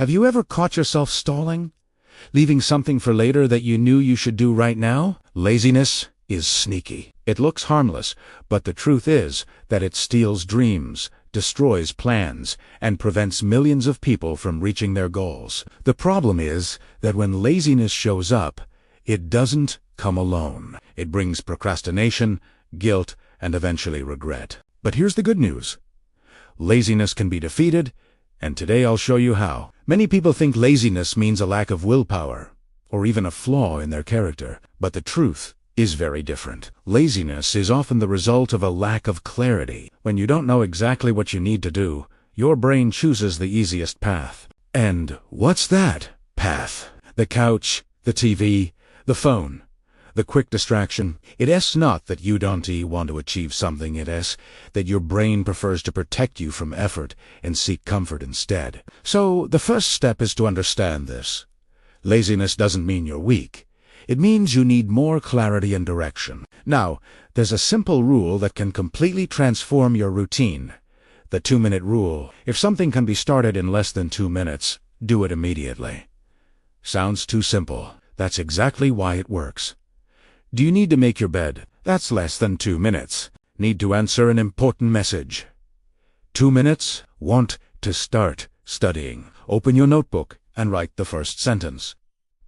Have you ever caught yourself stalling? Leaving something for later that you knew you should do right now? Laziness is sneaky. It looks harmless, but the truth is that it steals dreams, destroys plans, and prevents millions of people from reaching their goals. The problem is that when laziness shows up, it doesn't come alone. It brings procrastination, guilt, and eventually regret. But here's the good news. Laziness can be defeated, and today I'll show you how. Many people think laziness means a lack of willpower, or even a flaw in their character, but the truth is very different. Laziness is often the result of a lack of clarity. When you don't know exactly what you need to do, your brain chooses the easiest path. And what's that path? The couch, the TV, the phone, the quick distraction. It is not that you don't want to achieve something, it is that your brain prefers to protect you from effort and seek comfort instead. So the first step is to understand this. Laziness doesn't mean you're weak. It means you need more clarity and direction. Now, there's a simple rule that can completely transform your routine. The 2-minute rule. If something can be started in less than 2 minutes, do it immediately. Sounds too simple. That's exactly why it works. Do you need to make your bed? That's less than 2 minutes. Need to answer an important message? 2 minutes? Want to start studying? Open your notebook and write the first sentence.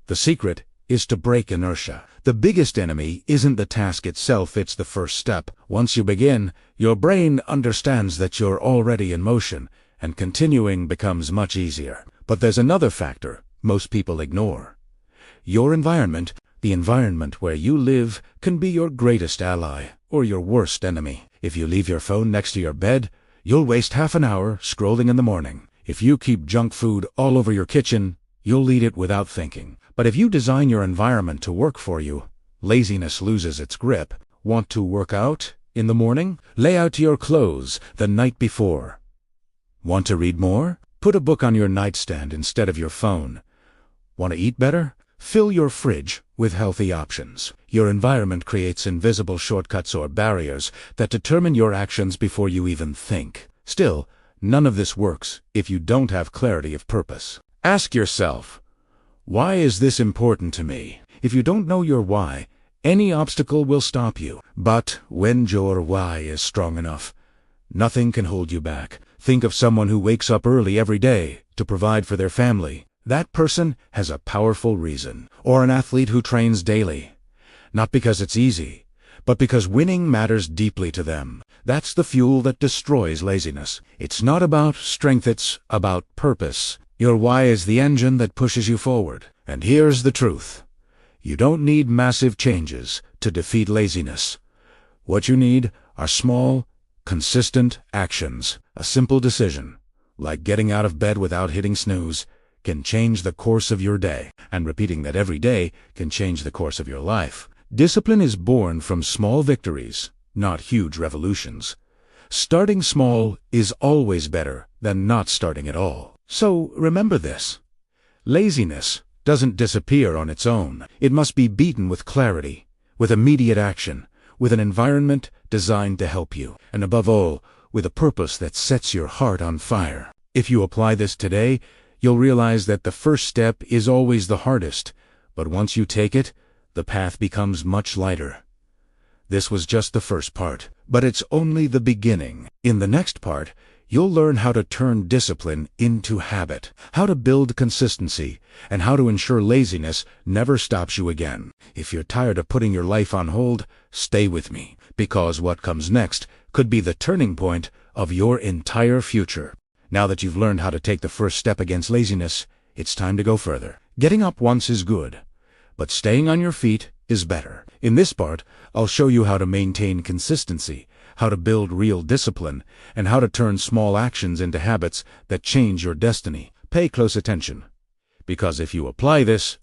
The secret is to break inertia. The biggest enemy isn't the task itself, it's the first step. Once you begin, your brain understands that you're already in motion, and continuing becomes much easier. But there's another factor most people ignore. Your environment, the environment where you live, can be your greatest ally or your worst enemy. If you leave your phone next to your bed, you'll waste half an hour scrolling in the morning. If you keep junk food all over your kitchen, you'll eat it without thinking. But if you design your environment to work for you, laziness loses its grip. Want to work out in the morning? Lay out your clothes the night before. Want to read more? Put a book on your nightstand instead of your phone. Want to eat better? Fill your fridge with healthy options. Your environment creates invisible shortcuts or barriers that determine your actions before you even think. Still, none of this works if you don't have clarity of purpose. Ask yourself, why is this important to me? If you don't know your why, any obstacle will stop you. But when your why is strong enough, nothing can hold you back. Think of someone who wakes up early every day to provide for their family. That person has a powerful reason. Or an athlete who trains daily. Not because it's easy, but because winning matters deeply to them. That's the fuel that destroys laziness. It's not about strength, it's about purpose. Your why is the engine that pushes you forward. And here's the truth. You don't need massive changes to defeat laziness. What you need are small, consistent actions. A simple decision, like getting out of bed without hitting snooze, can change the course of your day. And repeating that every day can change the course of your life. Discipline is born from small victories, not huge revolutions. Starting small is always better than not starting at all. So remember this. Laziness doesn't disappear on its own. It must be beaten with clarity, with immediate action, with an environment designed to help you, and above all, with a purpose that sets your heart on fire. If you apply this today, you'll realize that the first step is always the hardest, but once you take it, the path becomes much lighter. This was just the first part, but it's only the beginning. In the next part, you'll learn how to turn discipline into habit, how to build consistency, and how to ensure laziness never stops you again. If you're tired of putting your life on hold, stay with me, because what comes next could be the turning point of your entire future. Now that you've learned how to take the first step against laziness, it's time to go further. Getting up once is good, but staying on your feet is better. In this part, I'll show you how to maintain consistency, how to build real discipline, and how to turn small actions into habits that change your destiny. Pay close attention, because if you apply this,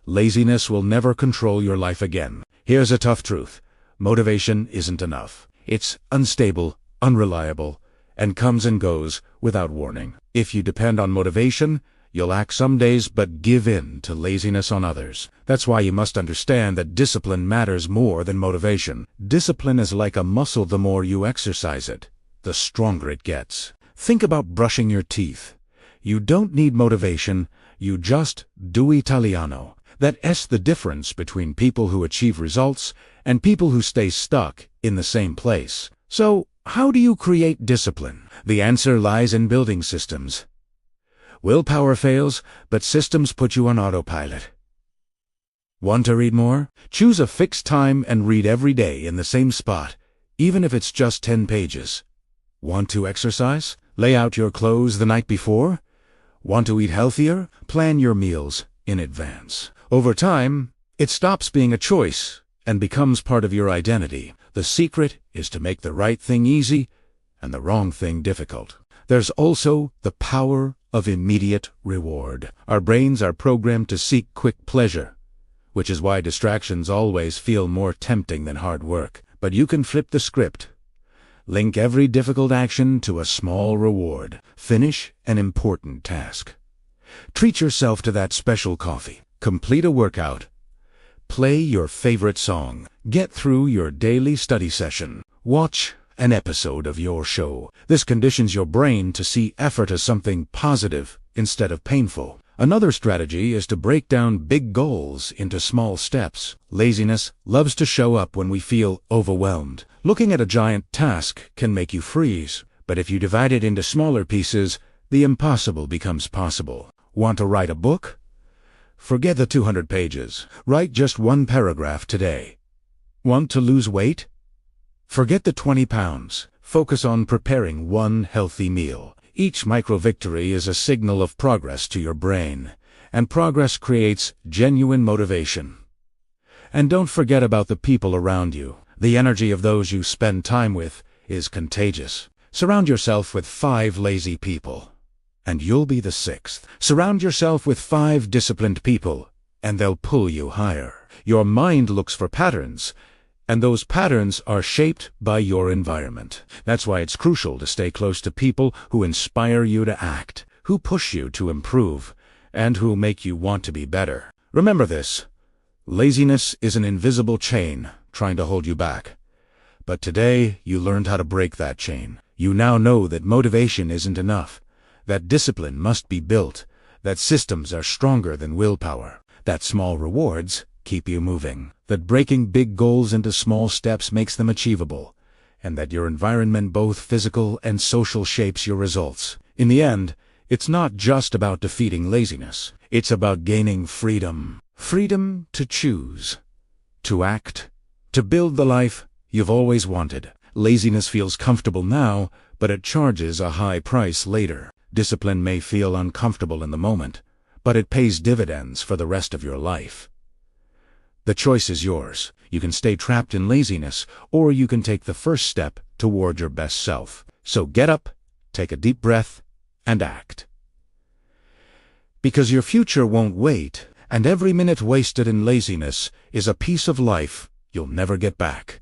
laziness will never control your life again. Here's a tough truth. Motivation isn't enough. It's unstable, unreliable, and comes and goes without warning. If you depend on motivation, you'll act some days but give in to laziness on others. That's why you must understand that discipline matters more than motivation. Discipline is like a muscle. The more you exercise it, the stronger it gets. Think about brushing your teeth. You don't need motivation, you just do Italiano. That's the difference between people who achieve results and people who stay stuck in the same place. So, how do you create discipline? The answer lies in building systems. Willpower fails, but systems put you on autopilot. Want to read more? Choose a fixed time and read every day in the same spot, even if it's just 10 pages. Want to exercise? Lay out your clothes the night before? Want to eat healthier? Plan your meals in advance. Over time, it stops being a choice and becomes part of your identity. The secret is to make the right thing easy and the wrong thing difficult. There's also the power of immediate reward. Our brains are programmed to seek quick pleasure, which is why distractions always feel more tempting than hard work. But you can flip the script. Link every difficult action to a small reward. Finish an important task. Treat yourself to that special coffee. Complete a workout. Play your favorite song. Get through your daily study session. Watch an episode of your show. This conditions your brain to see effort as something positive instead of painful. Another strategy is to break down big goals into small steps. Laziness loves to show up when we feel overwhelmed. Looking at a giant task can make you freeze, but if you divide it into smaller pieces, the impossible becomes possible. Want to write a book? Forget the 200 pages. Write just one paragraph today. Want to lose weight? Forget the 20 pounds. Focus on preparing one healthy meal. Each micro-victory is a signal of progress to your brain, and progress creates genuine motivation. And don't forget about the people around you. The energy of those you spend time with is contagious. Surround yourself with 5 lazy people, and you'll be the 6th. Surround yourself with 5 disciplined people, and they'll pull you higher. Your mind looks for patterns, and those patterns are shaped by your environment. That's why it's crucial to stay close to people who inspire you to act, who push you to improve, and who make you want to be better. Remember this: laziness is an invisible chain trying to hold you back. But today, you learned how to break that chain. You now know that motivation isn't enough, that discipline must be built, that systems are stronger than willpower, that small rewards keep you moving, that breaking big goals into small steps makes them achievable, and that your environment, both physical and social, shapes your results. In the end, it's not just about defeating laziness. It's about gaining freedom. Freedom to choose, to act, to build the life you've always wanted. Laziness feels comfortable now, but it charges a high price later. Discipline may feel uncomfortable in the moment, but it pays dividends for the rest of your life. The choice is yours. You can stay trapped in laziness, or you can take the first step toward your best self. So get up, take a deep breath, and act. Because your future won't wait, and every minute wasted in laziness is a piece of life you'll never get back.